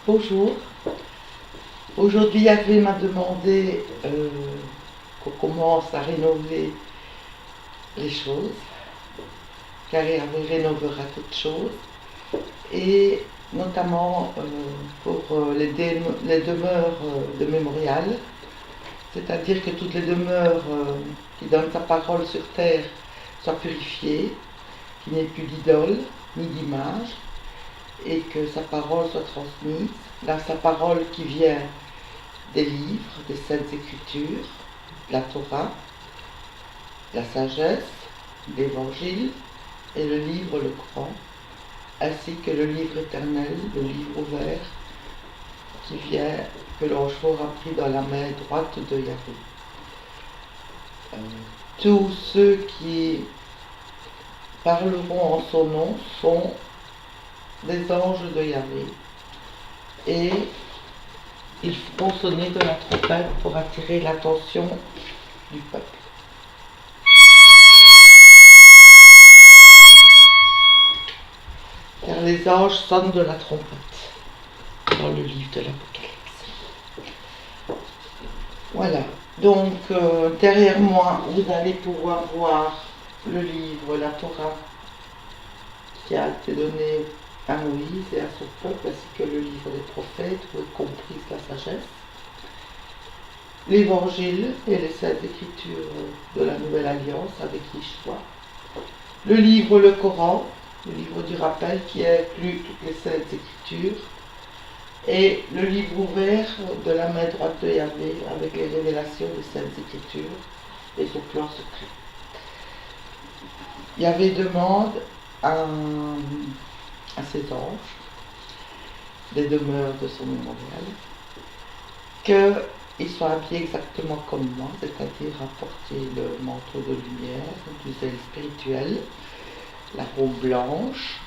Bonjour. Aujourd'hui, Yahvé m'a demandé qu'on commence à rénover les choses, car Yahvé rénovera toutes choses, et notamment pour les demeures de mémorial, c'est-à-dire que toutes les demeures qui donnent sa parole sur terre soient purifiées, qu'il n'y ait plus d'idole ni d'image, et que sa parole soit transmise. Là, sa parole qui vient des livres, des Saintes Écritures, la Torah, la sagesse, l'Évangile et le livre, le Coran, ainsi que le livre éternel, le livre ouvert, qui vient, que l'ange fort a pris dans la main droite de Yahvé. Tous ceux qui parleront en son nom sont des anges de Yahvé, et ils feront sonner de la trompette pour attirer l'attention du peuple. Car les anges sonnent de la trompette dans le livre de l'Apocalypse. Voilà, donc derrière moi, vous allez pouvoir voir le livre, la Torah, qui a été donné à Moïse et à son peuple, ainsi que le livre des prophètes, où est comprise la sagesse, l'Évangile et les Saintes Écritures de la Nouvelle Alliance avec Yeshua, le livre, le Coran, le livre du rappel qui inclut toutes les Saintes Écritures, et le livre ouvert de la main droite de Yahvé avec les révélations des Saintes Écritures et son plan secret. Yahvé demande à ses anges, des demeures de son mémorial, qu'ils soient habillés exactement comme moi, c'est-à-dire à porter le manteau de lumière, du zèle spirituel, la robe blanche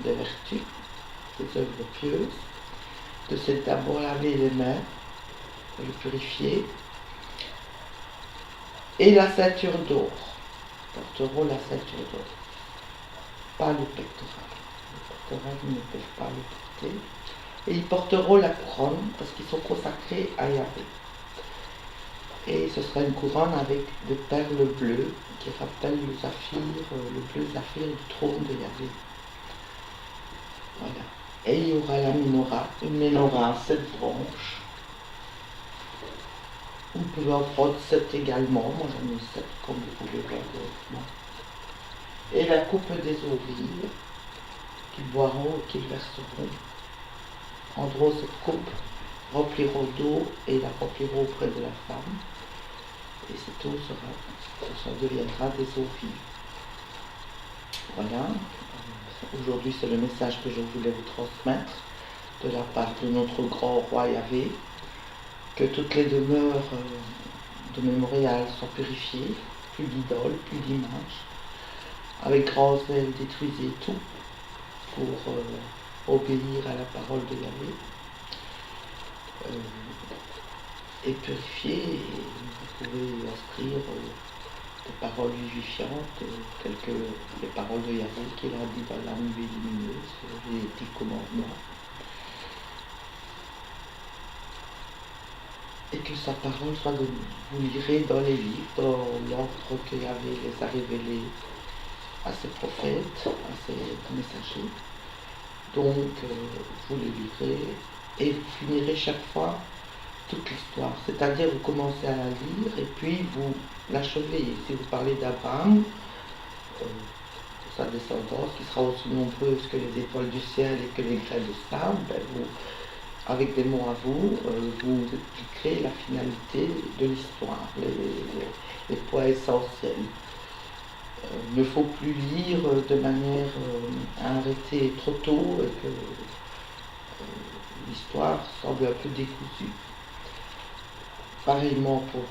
des vertus, des œuvres pieuses, de s'être d'abord laver les mains, de le purifier, et la ceinture d'or. Ils porteront la ceinture d'or, pas le pectoral. Le pectoral, ils ne peuvent pas le porter. Et ils porteront la couronne parce qu'ils sont consacrés à Yahvé. Et ce sera une couronne avec des perles bleues qui rappellent le bleu saphir du trône de Yahvé. Voilà. Et il y aura la menorah, une menorah à 7 branches. Vous pouvez en prendre 7 également, moi j'en ai 7 comme vous pouvez voir directement. Et la coupe des eaux vives qu'ils boiront et qu'ils verseront. En gros, cette coupe rempliront d'eau et la rempliront auprès de la femme. Et cette eau deviendra des eaux vives. Voilà. Aujourd'hui, c'est le message que je voulais vous transmettre de la part de notre grand roi Yahvé, que toutes les demeures de mémorial soient purifiées, plus d'idoles, plus d'images. Avec grand zèle, détruisez tout pour obéir à la parole de Yahvé. Et purifier, et vous pouvez inscrire des paroles vivifiantes, telles que les paroles de Yahvé qu'il a dit dans la nuée lumineuse, les 10 commandements. Et que sa parole soit de vous lirez dans les livres, dans l'ordre que Yahvé les a révélés à ses prophètes, à ses messagers. Donc, vous les lirez et vous finirez chaque fois toute l'histoire. C'est-à-dire, vous commencez à la lire et puis vous l'achevez. Si vous parlez d'Abraham, sa descendance, qui sera aussi nombreuse que les étoiles du ciel et que les grains de sable, vous, avec des mots à vous, vous expliquerez la finalité de l'histoire, les points essentiels. Il ne faut plus lire de manière à arrêter trop tôt et que l'histoire semble un peu décousue. Pareillement pour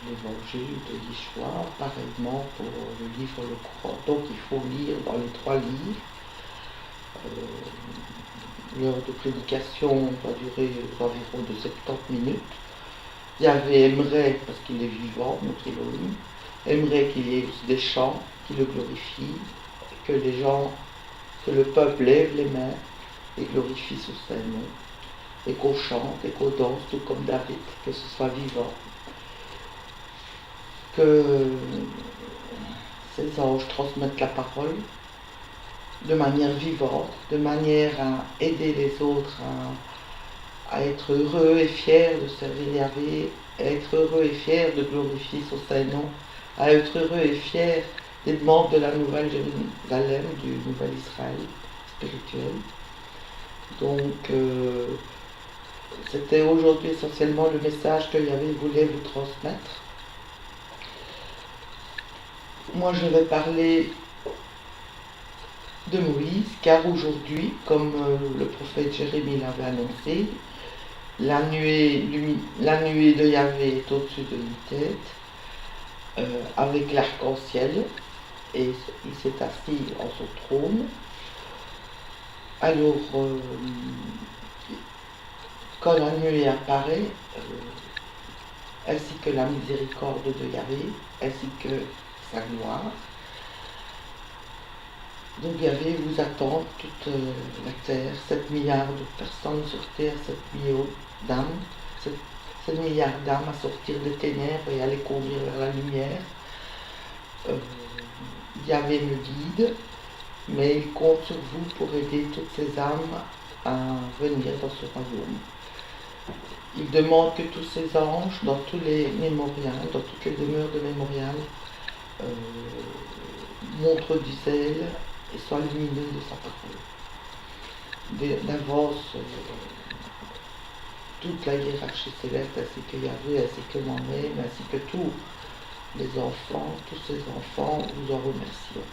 l'évangile de Yeshua, pareillement pour le livre Le Coran. Donc il faut lire dans les 3 livres. L'heure de prédication doit durer environ de 70 minutes. Yahvé aimerait, parce qu'il est vivant, notre Elohim, aimerait qu'il y ait aussi des chants qui le glorifient, que le peuple lève les mains et glorifie son Saint-Nom. et qu'on chante et qu'on danse, tout comme David, que ce soit vivant. Que ces anges transmettent la parole de manière vivante, de manière à aider les autres à être heureux et fiers de servir Yahvé, à être heureux et fiers de glorifier son Saint-Nom, à être heureux et fiers d'être membres de la nouvelle Jérusalem, du nouvel Israël spirituel. Donc, c'était aujourd'hui essentiellement le message que Yahvé voulait vous transmettre. Moi, je vais parler de Moïse, car aujourd'hui, comme le prophète Jérémie l'avait annoncé, la nuée de Yahvé est au-dessus de nos têtes, avec l'arc-en-ciel, et il s'est assis en son trône. Alors, quand la nuée apparaît, ainsi que la miséricorde de Yahvé, ainsi que sa gloire, donc Yahvé vous attend toute la terre, 7 milliards de personnes sur terre, 7 millions d'âmes, 7 milliards d'âmes à sortir des ténèbres et à les conduire vers la lumière. Yahvé me guide, mais il compte sur vous pour aider toutes ces âmes à venir dans ce royaume. Il demande que tous ces anges, dans tous les mémorials, dans toutes les demeures de mémorial, montrent du zèle et soient lumineux de sa parole. D'avance, toute la hiérarchie céleste, ainsi que Yahvé, ainsi que moi-même, ainsi que tous les enfants, tous ces enfants, vous en remercions.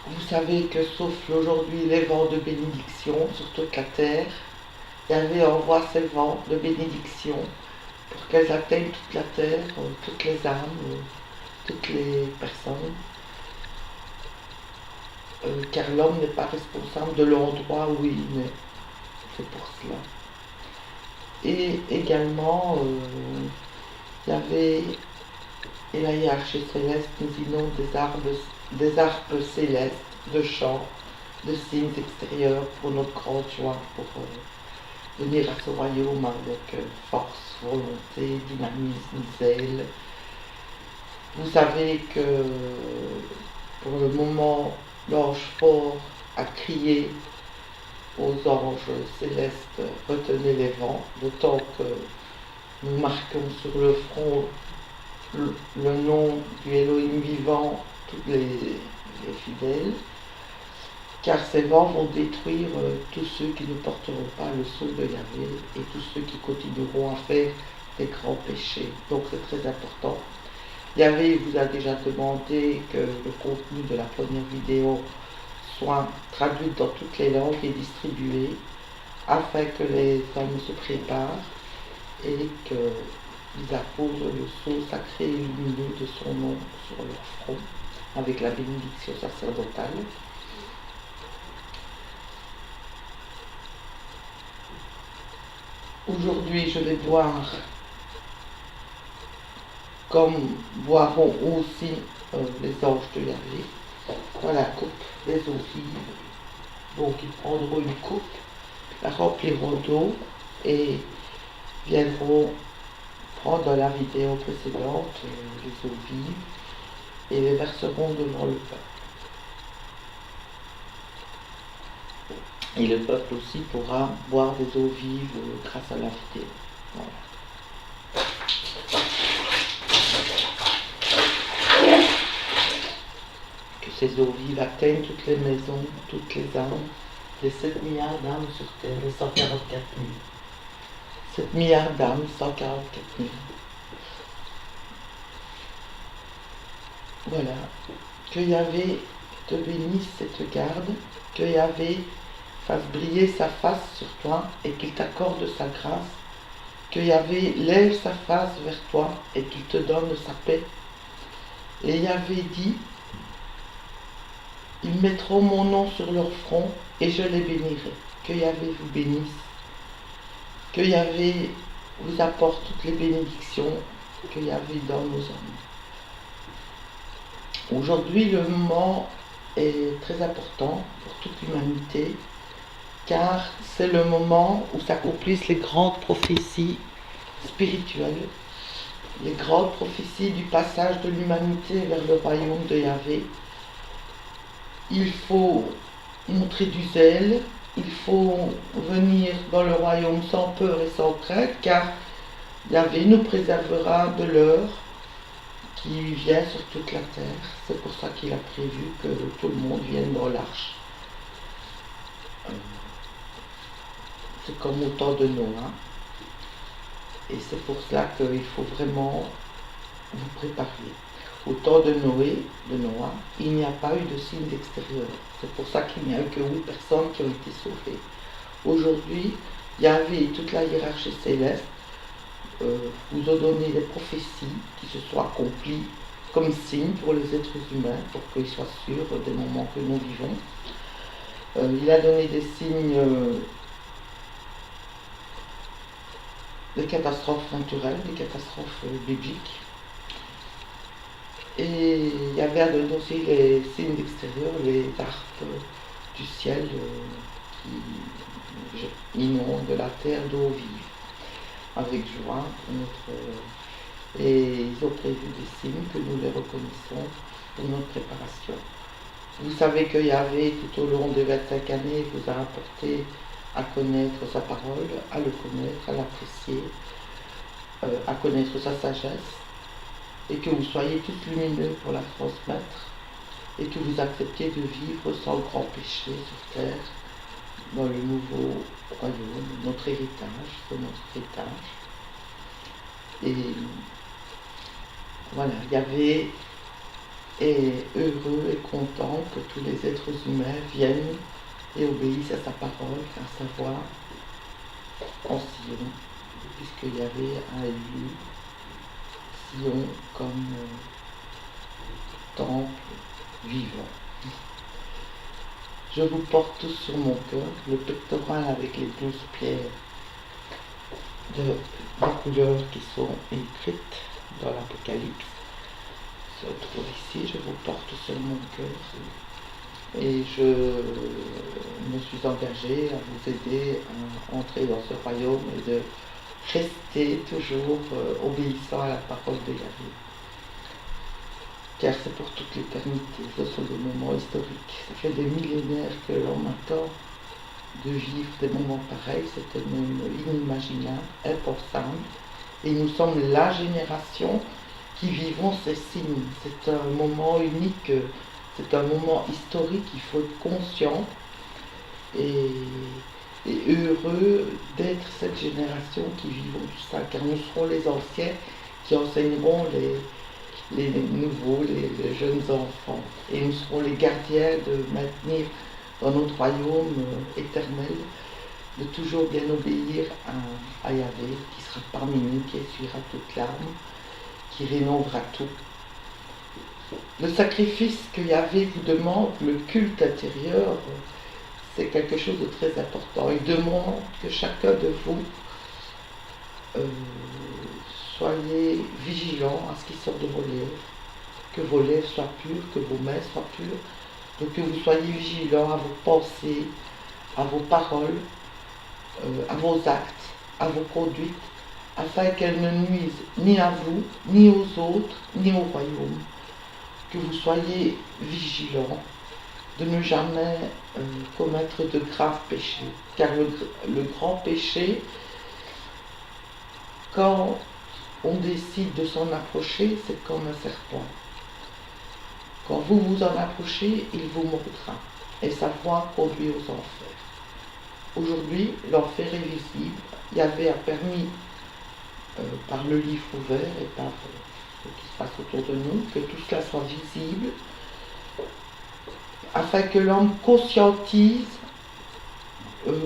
Vous savez que soufflent aujourd'hui les vents de bénédiction sur toute la terre. Yahvé envoie ces vents de bénédiction pour qu'elles atteignent toute la terre, toutes les âmes, toutes les personnes. Car l'homme n'est pas responsable de l'endroit où il naît. C'est pour cela. Et également, Yahvé et la hiérarchie céleste nous inondent des harpes célestes, de chants, de signes extérieurs pour notre grande joie, pour venir à ce royaume avec force, volonté, dynamisme, zèle. Vous savez que pour le moment, l'ange fort a crié aux anges célestes, retenez les vents, d'autant que nous marquons sur le front le nom du Elohim vivant, tous les fidèles, car ces vents vont détruire tous ceux qui ne porteront pas le sceau de Yahvé et tous ceux qui continueront à faire des grands péchés. Donc c'est très important. Yahvé vous a déjà demandé que le contenu de la première vidéo soit traduit dans toutes les langues et distribué afin que les hommes se préparent et qu'ils apposent le sceau sacré et lumineux de son nom sur leur front avec la bénédiction sacerdotale. Aujourd'hui, je vais boire, comme boiront aussi les anges de Yahvé, dans la coupe des eaux vives. Donc, ils prendront une coupe, la rempliront d'eau et viendront prendre dans la vidéo précédente les eaux vives et les verseront devant le peuple. Et le peuple aussi pourra boire des eaux vives grâce à la vidéo. Voilà. Que ces eaux vives atteignent toutes les maisons, toutes les âmes, les 7 milliards d'âmes sur terre, les 144 000. 7 milliards d'âmes, 144 000. Voilà. Que Yahvé te bénisse et te garde, que Yahvé fasse briller sa face sur toi et qu'il t'accorde sa grâce, que Yahvé lève sa face vers toi et qu'il te donne sa paix. Et Yahvé dit, ils mettront mon nom sur leur front et je les bénirai. Que Yahvé vous bénisse, que Yahvé vous apporte toutes les bénédictions que Yahvé donne aux hommes. Aujourd'hui, le moment est très important pour toute l'humanité. car c'est le moment où s'accomplissent les grandes prophéties spirituelles, les grandes prophéties du passage de l'humanité vers le royaume de Yahvé. Il faut montrer du zèle, il faut venir dans le royaume sans peur et sans crainte, car Yahvé nous préservera de l'heure qui vient sur toute la terre. C'est pour ça qu'il a prévu que tout le monde vienne dans l'arche. C'est comme au temps de Noah. Et c'est pour cela qu'il faut vraiment vous préparer. Au temps de Noah, il n'y a pas eu de signe extérieur. C'est pour ça qu'il n'y a eu que 8 personnes qui ont été sauvées. Aujourd'hui, Yahvé et toute la hiérarchie céleste vous ont donné des prophéties qui se sont accomplies comme signe pour les êtres humains, pour qu'ils soient sûrs des moments que nous vivons. Il a donné des signes des catastrophes naturelles, des catastrophes bibliques. Et il y avait aussi les signes extérieurs, les harpes du ciel qui inondent la terre d'eau vive avec joie. Et ils ont prévu des signes que nous les reconnaissons pour notre préparation. Vous savez que Yahvé, tout au long des 25 années, vous a apporté à connaître sa parole, à le connaître, à l'apprécier, à connaître sa sagesse, et que vous soyez tous lumineux pour la transmettre, et que vous acceptiez de vivre sans grand péché sur terre, dans le nouveau royaume, notre héritage, c'est notre héritage. Et voilà, Yahvé est heureux et content que tous les êtres humains viennent et obéissent à sa parole, à savoir en Sion, puisque Yahvé a élu Sion comme temple vivant. Je vous porte tous sur mon cœur le pectoral avec les 12 pierres de couleurs qui sont écrites dans l'Apocalypse. Se trouve ici, je vous porte sur mon cœur et je me suis engagée à vous aider à entrer dans ce royaume et de rester toujours obéissant à la parole de Yahvé. Car c'est pour toute l'éternité, ce sont des moments historiques. Ça fait des millénaires que l'on attend de vivre des moments pareils, c'était même inimaginable, impensable. Et nous sommes la génération qui vivons ces signes. C'est un moment unique, c'est un moment historique, il faut être conscient et heureux d'être cette génération qui vivons tout ça, car nous serons les anciens qui enseigneront les nouveaux, les jeunes enfants. Et nous serons les gardiens de maintenir dans notre royaume éternel, de toujours bien obéir à Yahvé, qui sera parmi nous, qui essuiera toute larme, qui rénovera tout. Le sacrifice que Yahvé vous demande, le culte intérieur, c'est quelque chose de très important. Il demande que chacun de vous soyez vigilants à ce qui sort de vos lèvres, que vos lèvres soient pures, que vos mains soient pures, donc que vous soyez vigilants à vos pensées, à vos paroles, à vos actes, à vos conduites, afin qu'elles ne nuisent ni à vous, ni aux autres, ni au royaume. Que vous soyez vigilants de ne jamais commettre de graves péchés, car le grand péché, quand on décide de s'en approcher, c'est comme un serpent. Quand vous vous en approchez, il vous mordra, et sa voie conduit aux enfers. Aujourd'hui, l'enfer est visible. Yahvé a permis, par le livre ouvert et par ce qui se passe autour de nous, que tout cela soit visible, afin que l'homme conscientise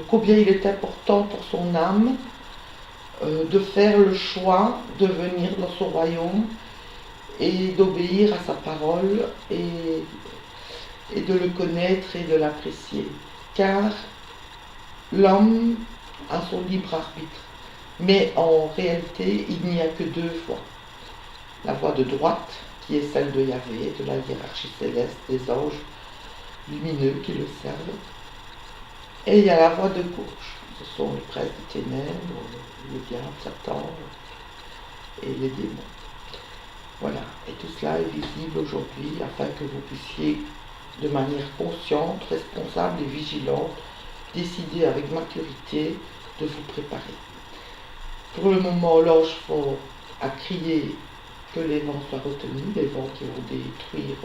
combien il est important pour son âme de faire le choix de venir dans son royaume et d'obéir à sa parole et de le connaître et de l'apprécier. Car l'homme a son libre arbitre. Mais en réalité, il n'y a que deux voies. La voie de droite, qui est celle de Yahvé, de la hiérarchie céleste, des anges lumineux qui le servent, Et il y a la voie de gauche. Ce sont les princes des ténèbres, le diable, Satan et les démons. Voilà. Et tout cela est visible aujourd'hui afin que vous puissiez, de manière consciente, responsable et vigilante, décider avec maturité de vous préparer. Pour le moment, l'ange fort a crié que les vents soient retenus, les vents qui vont détruire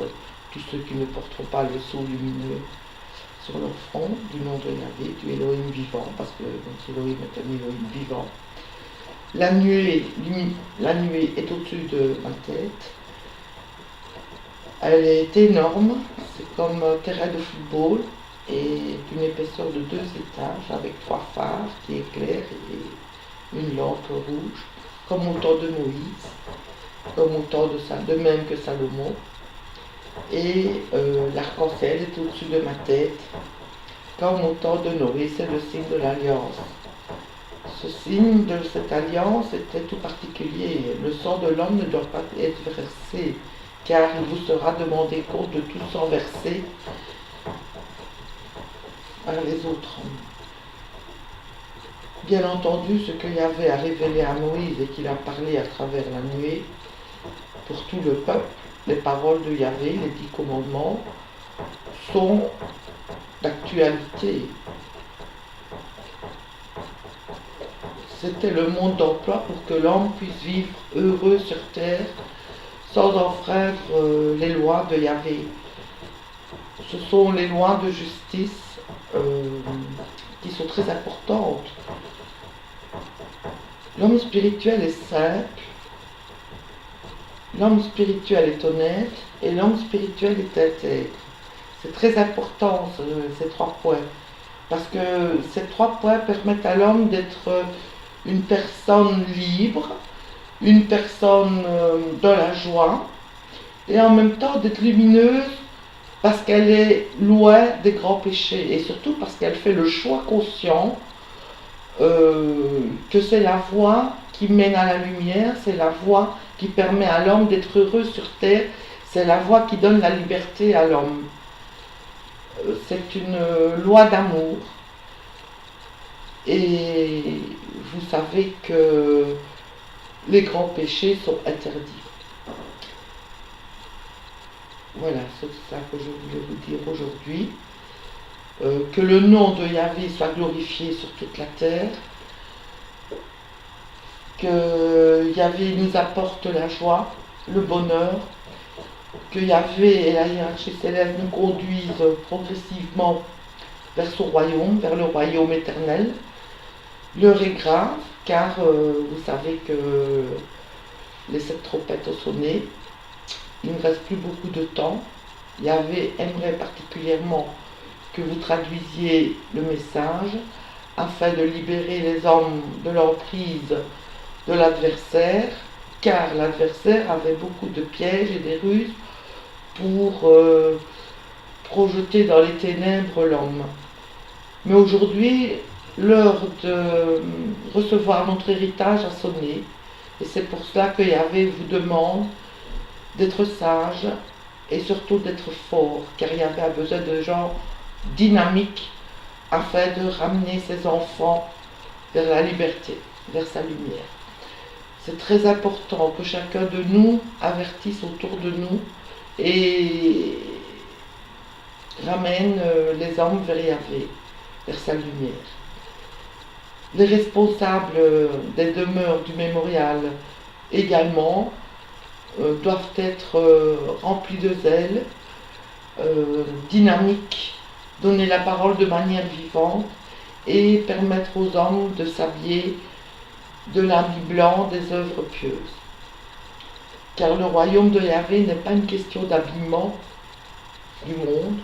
tous ceux qui ne porteront pas le sceau lumineux sur leur front, du nom de Yahvé, du Elohim vivant, parce que notre Elohim est un Elohim vivant. La nuée est au-dessus de ma tête. Elle est énorme, c'est comme un terrain de football et d'une épaisseur de 2 étages avec 3 phares qui éclairent et une lampe rouge, comme au temps de Moïse, comme au temps de même que Salomon. Et l'arc-en-ciel est au-dessus de ma tête, comme au temps de Noé, c'est le signe de l'alliance. Ce signe de cette alliance était tout particulier. Le sang de l'homme ne doit pas être versé, car il vous sera demandé compte de tout sang versé par les autres hommes. Bien entendu, ce que Yahvé a révélé à Moïse et qu'il a parlé à travers la nuée, pour tout le peuple, les paroles de Yahvé, les 10 commandements, sont d'actualité. C'était le monde d'emploi pour que l'homme puisse vivre heureux sur terre sans enfreindre les lois de Yahvé. Ce sont les lois de justice qui sont très importantes. L'homme spirituel est simple, l'homme spirituel est honnête et l'homme spirituel est intègre. C'est très important ces 3 points, parce que ces 3 points permettent à l'homme d'être une personne libre, une personne dans la joie, et en même temps d'être lumineuse parce qu'elle est loin des grands péchés, et surtout parce qu'elle fait le choix conscient que c'est la voie qui mène à la lumière, c'est la voie qui permet à l'homme d'être heureux sur terre, c'est la voie qui donne la liberté à l'homme. C'est une loi d'amour. Et vous savez que les grands péchés sont interdits. Voilà, c'est ça que je voulais vous dire aujourd'hui. Que le nom de Yahvé soit glorifié sur toute la terre. Que Yahvé nous apporte la joie, le bonheur. Que Yahvé et la hiérarchie céleste nous conduisent progressivement vers son royaume, vers le royaume éternel. L'heure est grave, car vous savez que les 7 trompettes ont sonné. Il ne reste plus beaucoup de temps. Yahvé aimerait particulièrement que vous traduisiez le message afin de libérer les hommes de l'emprise de l'adversaire, car l'adversaire avait beaucoup de pièges et des ruses pour projeter dans les ténèbres l'homme. Mais aujourd'hui, l'heure de recevoir notre héritage a sonné, et c'est pour cela que Yahvé vous demande d'être sage et surtout d'être fort, car Yahvé a besoin de gens dynamiques afin de ramener ses enfants vers la liberté, vers sa lumière. C'est très important que chacun de nous avertisse autour de nous et ramène les hommes vers Yahvé, vers sa lumière. Les responsables des demeures du mémorial également doivent être remplis de zèle, dynamiques, donner la parole de manière vivante et permettre aux hommes de s'habiller de l'habit blanc des œuvres pieuses. Car le royaume de Yahvé n'est pas une question d'habillement du monde,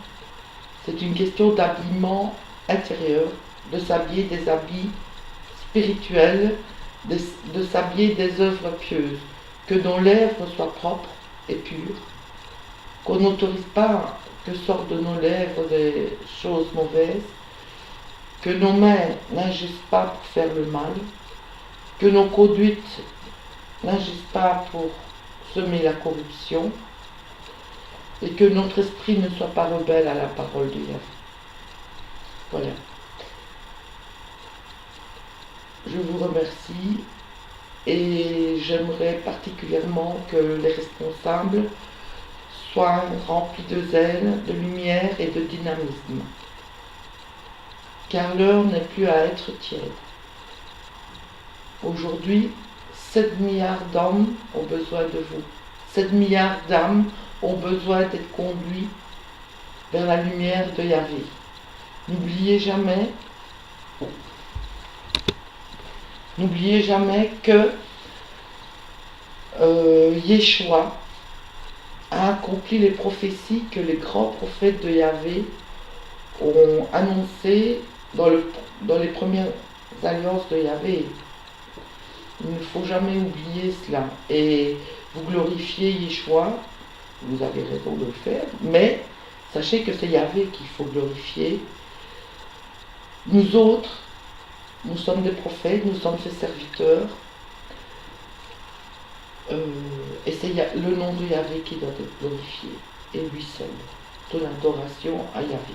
c'est une question d'habillement intérieur, de s'habiller des habits spirituels, de s'habiller des œuvres pieuses, que nos lèvres soient propres et pures, qu'on n'autorise pas que sortent de nos lèvres des choses mauvaises, que nos mains n'agissent pas pour faire le mal, que nos conduites n'agissent pas pour semer la corruption, et que notre esprit ne soit pas rebelle à la parole de Yahvé. Voilà. je vous remercie et j'aimerais particulièrement que les responsables soient remplis de zèle, de lumière et de dynamisme. Car l'heure n'est plus à être tiède. Aujourd'hui, 7 milliards d'hommes ont besoin de vous. 7 milliards d'âmes ont besoin d'être conduits vers la lumière de Yahvé. N'oubliez jamais que Yeshua a accompli les prophéties que les grands prophètes de Yahvé ont annoncées dans les premières alliances de Yahvé. Il ne faut jamais oublier cela. Et vous glorifiez Yeshua, vous avez raison de le faire, mais sachez que c'est Yahvé qu'il faut glorifier. Nous autres, nous sommes des prophètes, nous sommes ses serviteurs. Et c'est le nom de Yahvé qui doit être glorifié, et lui seul. De l'adoration à Yahvé.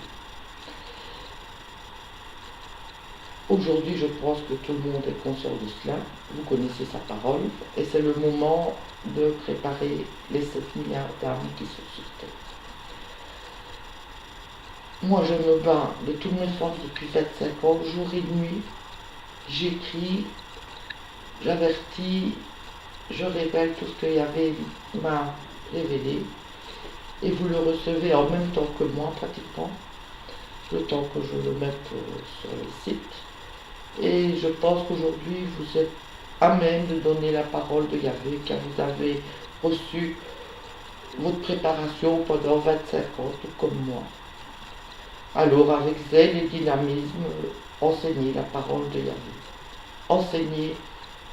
Aujourd'hui, je pense que tout le monde est conscient de cela. Vous connaissez sa parole, et c'est le moment de préparer les 7 milliards d'âmes qui sont sur terre. Moi, je me bats de toutes mes forces depuis 25 ans, jour et nuit. J'écris, j'avertis, je révèle tout ce que Yahvé m'a révélé. Et vous le recevez en même temps que moi, pratiquement, le temps que je le mette sur le site. Et je pense qu'aujourd'hui, vous êtes à même de donner la parole de Yahvé, car vous avez reçu votre préparation pendant 25 ans, tout comme moi. Alors, avec zèle et dynamisme, enseignez la parole de Yahvé. Enseignez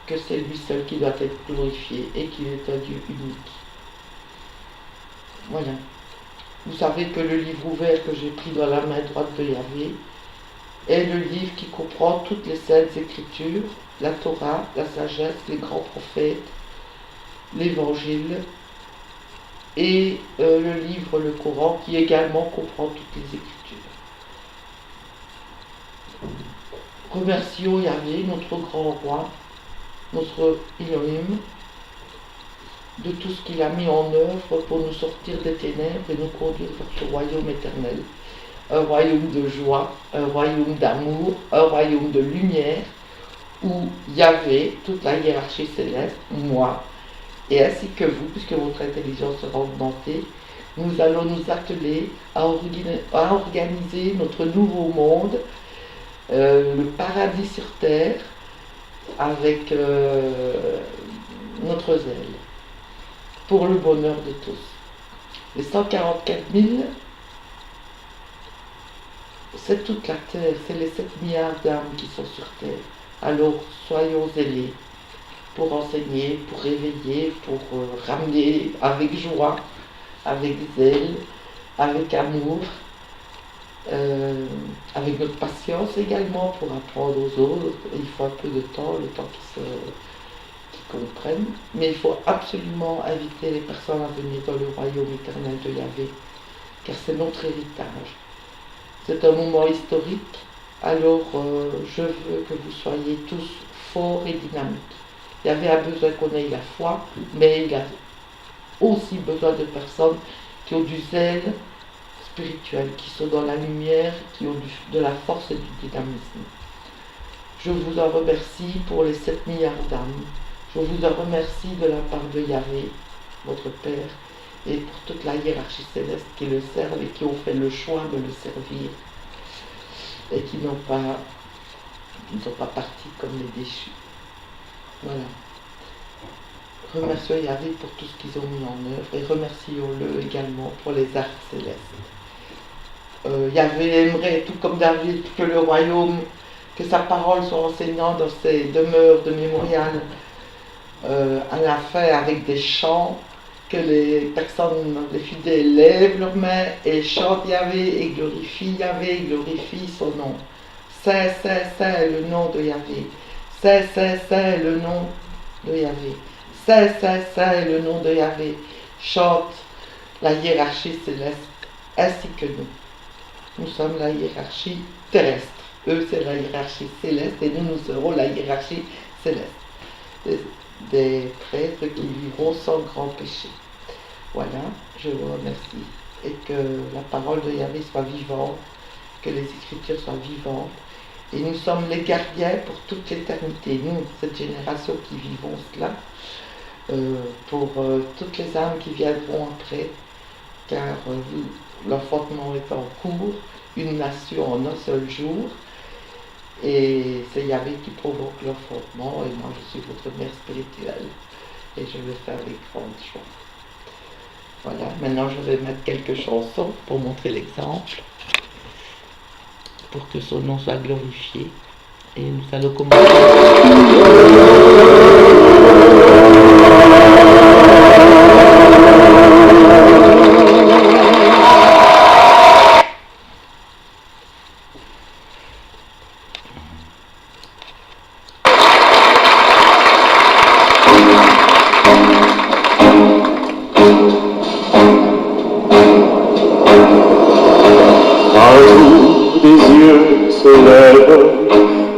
que c'est lui seul qui doit être glorifié et qu'il est un Dieu unique. Voilà. Vous savez que le livre ouvert que j'ai pris dans la main droite de Yahvé est le livre qui comprend toutes les saintes écritures, la Torah, la sagesse, les grands prophètes, l'évangile et le livre, le Coran, qui également comprend toutes les écritures. Remercions Yahvé, notre grand roi, notre Elohim, de tout ce qu'il a mis en œuvre pour nous sortir des ténèbres et nous conduire vers ce royaume éternel. Un royaume de joie, un royaume d'amour, un royaume de lumière, où Yahvé, toute la hiérarchie céleste, moi, et ainsi que vous, puisque votre intelligence sera augmentée, nous allons nous atteler à organiser notre nouveau monde, le paradis sur terre, avec notre zèle, pour le bonheur de tous. Les 144 000, c'est toute la terre, c'est les 7 milliards d'âmes qui sont sur terre. Alors soyons zélés pour enseigner, pour réveiller, pour ramener avec joie, avec zèle, avec amour, avec notre patience également pour apprendre aux autres. Il faut un peu de temps, le temps qu'ils comprennent, mais il faut absolument inviter les personnes à venir dans le royaume éternel de Yahvé, car c'est notre héritage. C'est un moment historique, alors je veux que vous soyez tous forts et dynamiques. Yahvé a besoin qu'on ait la foi, mais il a aussi besoin de personnes qui ont du zèle spirituel, qui sont dans la lumière, qui ont de la force et du dynamisme. Je vous en remercie pour les 7 milliards d'âmes. Je vous en remercie de la part de Yahvé, votre Père, et pour toute la hiérarchie céleste qui le servent et qui ont fait le choix de le servir et qui ne sont pas partis comme les déchus. Voilà. Remercions Yahvé pour tout ce qu'ils ont mis en œuvre et remercions-le également pour les arcs célestes. Yahvé aimerait, tout comme David, que le royaume, que sa parole soit enseignante dans ses demeures de mémorial à la fin avec des chants, que les personnes, les fidèles lèvent leurs mains et chantent Yahvé et glorifient Yahvé et glorifient son nom. Saint, Saint, Saint est le nom de Yahvé. Saint, Saint, Saint est le nom de Yahvé. Saint, Saint, Saint est le nom de Yahvé. Chante la hiérarchie céleste ainsi que nous. Nous sommes la hiérarchie terrestre. Eux, c'est la hiérarchie céleste et nous, nous serons la hiérarchie céleste. Des prêtres qui vivront sans grand péché. Voilà, je vous remercie. Et que la parole de Yahvé soit vivante, que les Écritures soient vivantes. Et nous sommes les gardiens pour toute l'éternité, nous, cette génération qui vivons cela, pour toutes les âmes qui viendront après, car l'enfantement est en cours, une nation en un seul jour, et c'est Yahvé qui provoque l'enfantement, et moi je suis votre mère spirituelle, et je vais faire les grandes choses. Voilà, maintenant je vais mettre quelques chansons pour montrer l'exemple, pour que son nom soit glorifié, et nous allons commencer.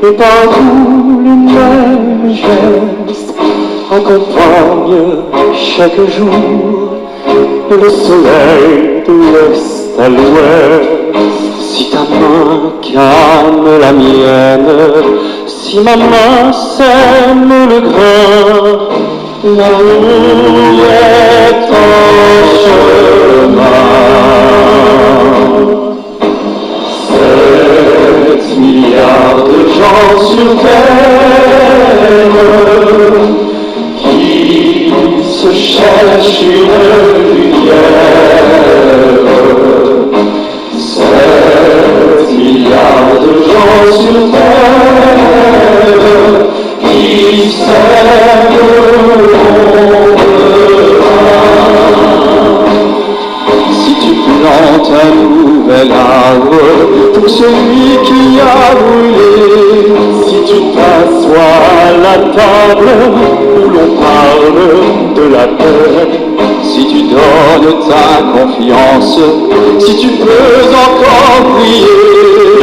Et partout les mêmes gestes accompagnent chaque jour le soleil de l'est à l'ouest. Si ta main calme la mienne, si ma main sème le grain, l'amour est en chemin. 7 milliards de gens sur terre qui se cherchent une lumière. 7 milliards de gens sur terre qui s'aiment le monde. Si tu plantes un nouvel arbre pour celui qui a brûlé, si tu t'assois à la table où l'on parle de la paix, si tu donnes ta confiance, si tu peux encore prier,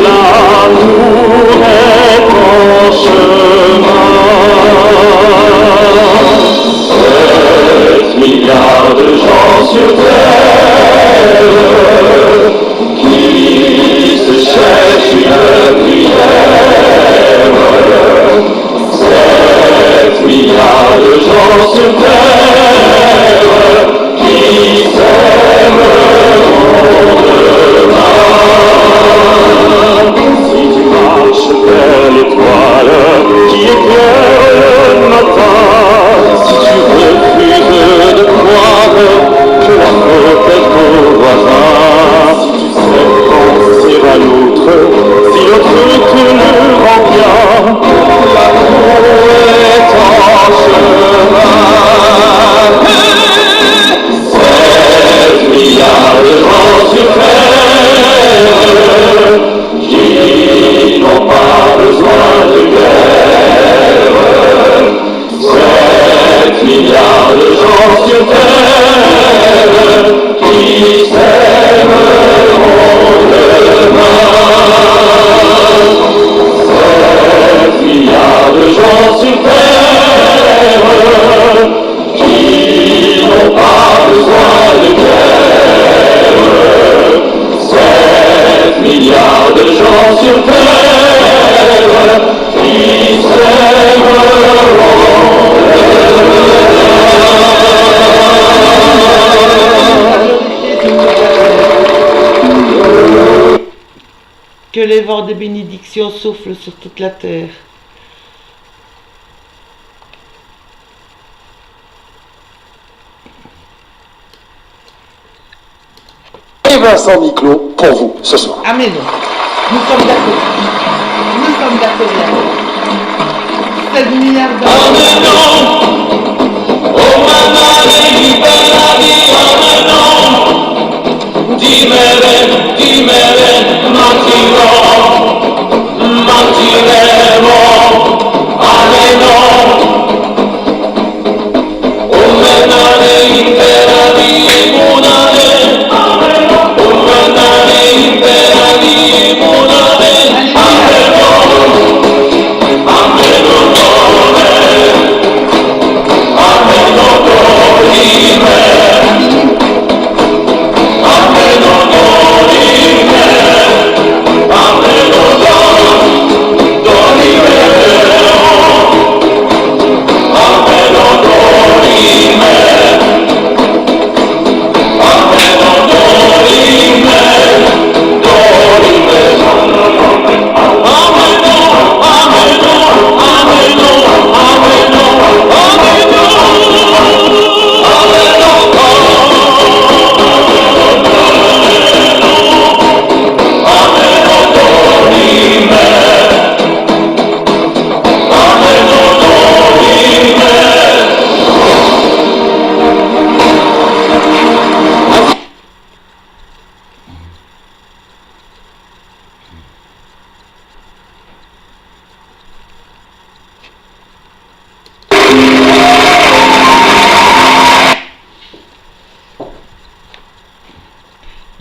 l'amour est en chemin. 7 milliards de gens sur terre qui se cherchent une prière. 7 milliards de gens sur terre qui s'aiment demain. Si tu marches vers l'étoile qui éclaire le matin, si tu refuses de croire que la faute est au voisin, si tu sais penser à l'autre, si l'autre te le rend bien, l'amour est en chemin. 7 milliards de gens sur terre qui n'ont pas besoin de guerre. 7 milliards de gens sur terre qui s'aimeront demain. 7 milliards de gens sur terre qui n'ont pas besoin de guerre. 7 milliards de gens sur terre qui s'aimeront. Que les vents de bénédiction soufflent sur toute la terre. Et Vincent Niclot pour vous ce soir. Amen. Nous sommes d'accord. Nous sommes d'accord. 7 milliards d'années. Amen.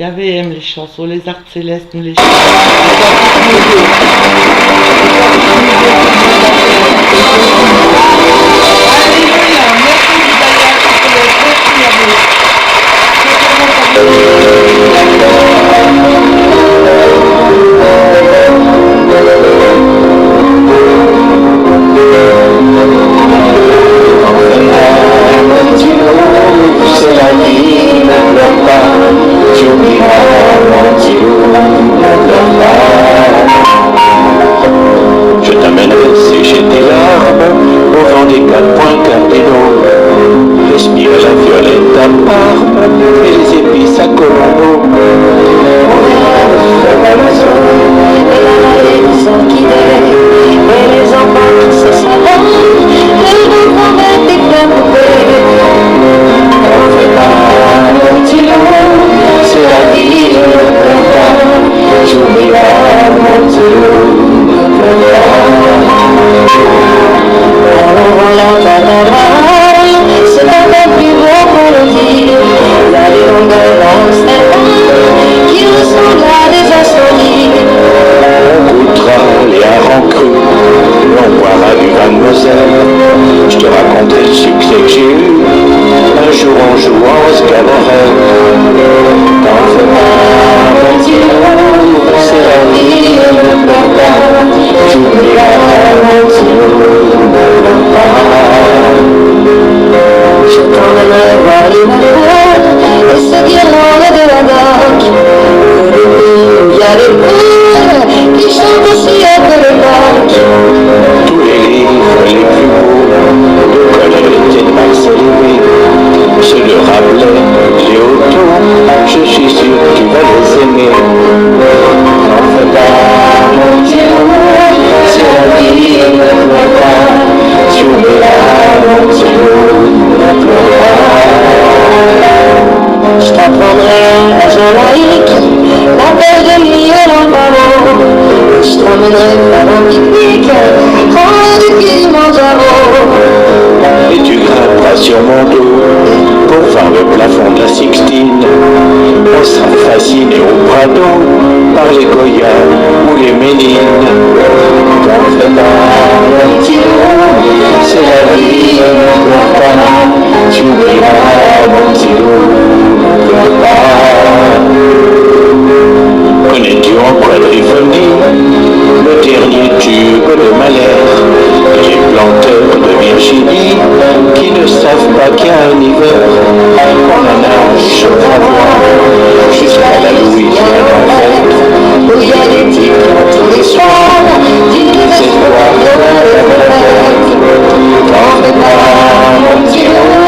Il y avait les chansons, les arts célestes, nous les chantions. C'est la vie, ne pleure pas, tu oublieras mon Dieu, ne pleure pas. Je t'amènerai sécher tes larmes au vent des 4 points cardinaux. Respire la violette à Parme et les épices à Colombo. On verra la maison et la vallée du sang qui dort, et les enfants qui se savent, et nous promettent des pleins poupées. On fait pas mon petit loup, c'est la vie, ne pleure pas. J'oublierai mon petit loup, ne pleure pas. Alors voilà ta camarade, c'est la même plus beau qu'on le dit. La longueur dans le qui ressemble à des insomnies. On goûtera les harengs crus, l'on boira du vin de Moselle. Je te raconterai le succès que j'ai eu un jour en jouant au cabaret. T'en fais pas, mon petit loup, c'est la vie, ne pleure pas. J'oublierai mon petit loup, ne pleure pas. Je t'emmènerai voir les malades et ces guirlandes de la doc. Il y a des poules qui chantent aussi un peu le bac. Tous les livres les plus beaux de Colette et de Marcel Aimé, ceux de Rabelais, Léoto, je suis sûr que tu vas les aimer. N'en fais pas, mon petit loup, c'est la vie, ne pleure pas. Tu oublieras, mon petit loup, ne pleure pas. Je t'apprendrai la Jamaïque, la belle de nuit et l'Amparo. Je t'emmènerai faire un pique-nique, prendre du Kilimanjaro. Et tu grimperas sur mon dos pour voir le plafond de la Sixtine. On sera fasciné au Prado par les Goya ou les Ménines. T'en fais pas, mon petit loup, c'est la vie, ne pleure pas. Tu oublieras, mon petit loup, ne pleure pas. Connais-tu en quadriphonie le dernier tube de Mahler et les planteurs de Virginie qui ne savent pas qu'il y a un hiver? On en a un chaud à voir jusqu'à la Louisiane en fait, où il y a des types tous les soirs disent des espoirs de la fête. T'en fais pas, mon petit loup,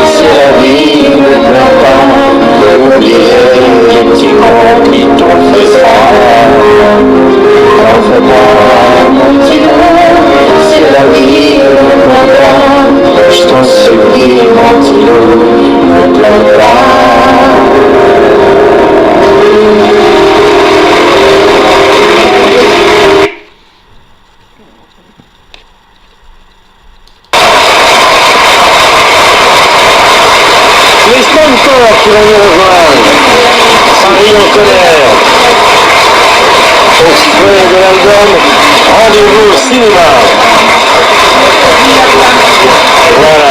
c'est la vie, ne pleure pas. Oubliez les petits mots qui t'ont fait ça. T'en fais pas, mon petit loup, c'est la vie, ne pleure pas. Je t'en supplie, mon petit loup, ne pleure pas. Les sponsors qui vont nous rejoindre, Paris en colère, extrait de l'album Rendez-vous au cinéma. Voilà.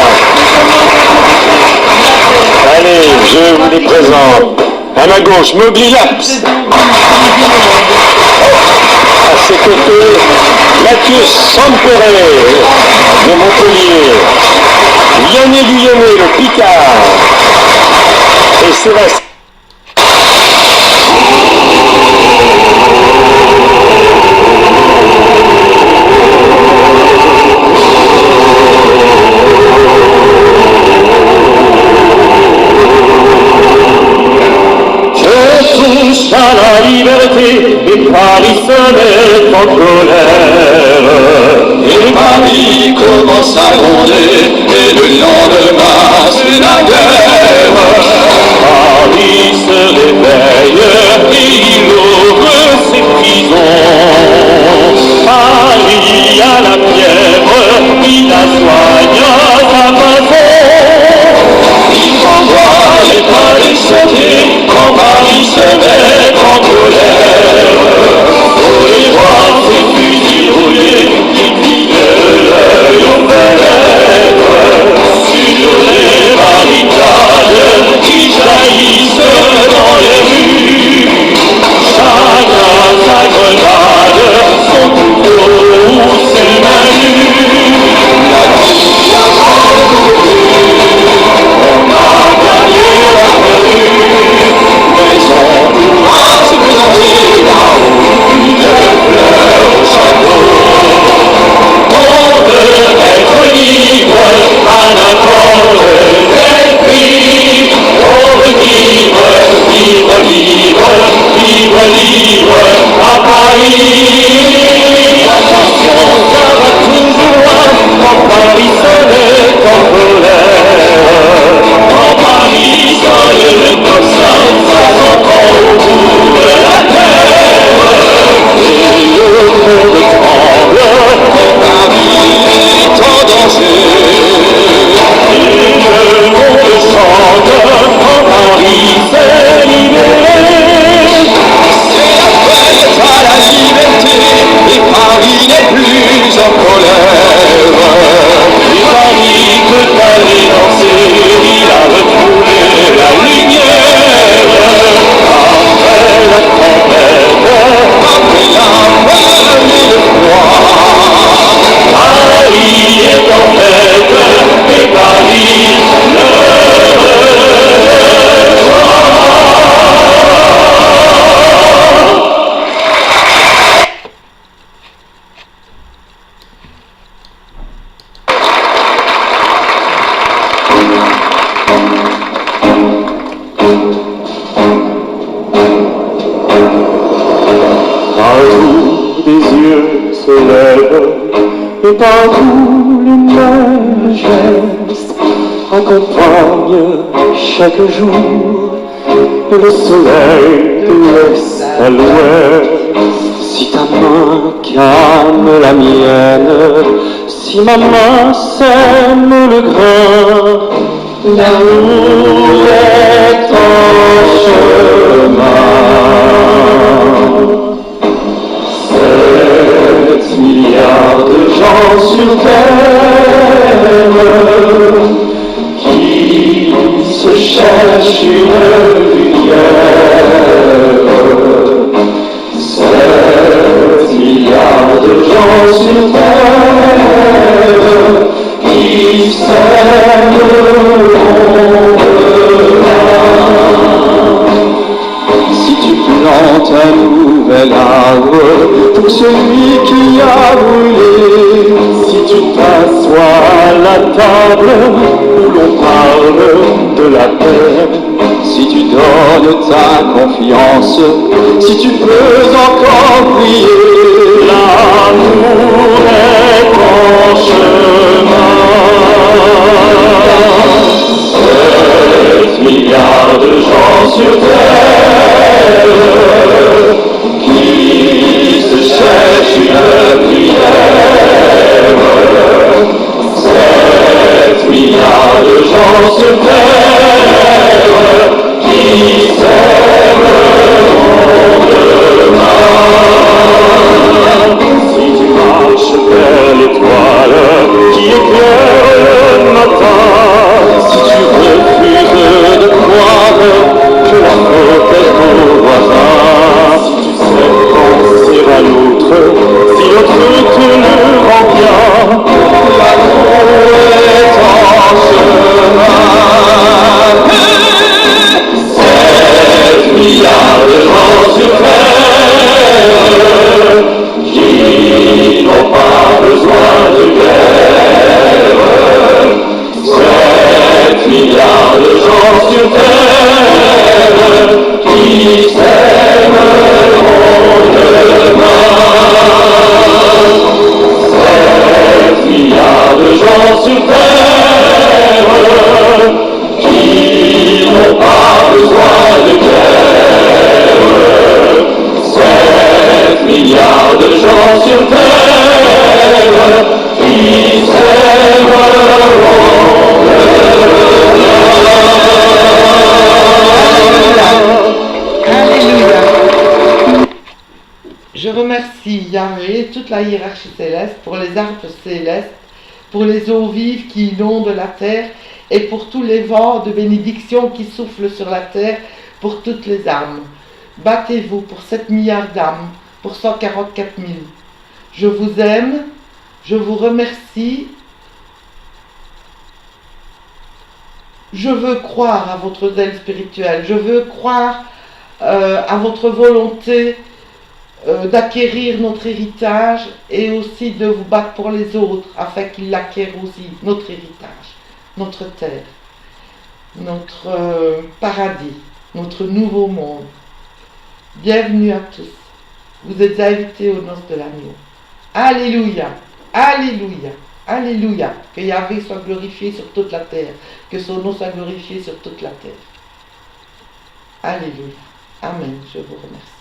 Allez, je vous les présente. À ma gauche, Mowgli Laps. À ses côtés, Mathius Sampere de Montpellier. Vianney Guillemot, le Picard. Et Sébastien. Je touche à la liberté et Paris se met en colère. Et Paris commence à gronder et le lendemain c'est la guerre. Paris se réveille et il ouvre ses prisons. Paris à la fièvre, il la soigne à sa façon. Il envoie les palais sauter quand Paris se Attention, ça va toujours loin, quand Paris seul est en colère. Quand Paris seul est comme ça s'entend au bout de la terre. Et le monde tremble, quand Paris est en danger. Et le monde chante, quand Paris s'est libéré. C'est la fête à la liberté, et Paris n'est plus en colère. Et Paris peut aller danser, il a retrouvé la lumière. Après la tempête, après la peur et le froid, Paris est en fête, et Paris le Partout des yeux se lèvent, et partout les mêmes gestes accompagnent chaque jour le soleil de l'est à l'ouest. Si ta main calme la mienne, si ma main sème le grain, l'amour est en chemin. 7 milliards de gens sur terre qui se cherchent une lumière. 7 milliards de gens sur terre qui s'aiment Si tu plantes un nouvel arbre pour celui qui a brûlé, si tu t'assois à la table où l'on parle de la paix, si tu donnes ta confiance, si tu peux encore prier, l'amour est en chemin. 7 milliards de gens sur terre qui se cherchent une prière. 7 milliards de gens sur terre qui s'aimeront demain. Si tu marches vers l'étoile qui éclaire le matin, si tu refuses de croire que la faute est au voisin, si tu sais penser à l'autre, si l'autre te le rend bien, l'amour est en chemin. 7 milliards de gens sur terre qui n'ont pas besoin de guerre. 7 milliards de gens sur terre qui s'aimeront demain. 7 milliards de gens sur terre qui n'ont pas besoin de guerre. 7 milliards de gens sur terre qui s'aimeront. Alléluia. Je remercie Yahvé, toute la hiérarchie céleste, pour les arbres célestes, pour les eaux vives qui inondent la terre et pour tous les vents de bénédiction qui soufflent sur la terre, pour toutes les âmes. Battez-vous pour 7 milliards d'âmes, pour 144 000. Je vous aime, je vous remercie. Je veux croire à votre zèle spirituel, je veux croire à votre volonté d'acquérir notre héritage et aussi de vous battre pour les autres afin qu'ils l'acquièrent aussi, notre héritage, notre terre, notre paradis, notre nouveau monde. Bienvenue à tous. Vous êtes invités aux noces de l'agneau. Alléluia, alléluia, alléluia. Que Yahvé soit glorifié sur toute la terre. Que son nom soit glorifié sur toute la terre. Alléluia. Amen. Je vous remercie.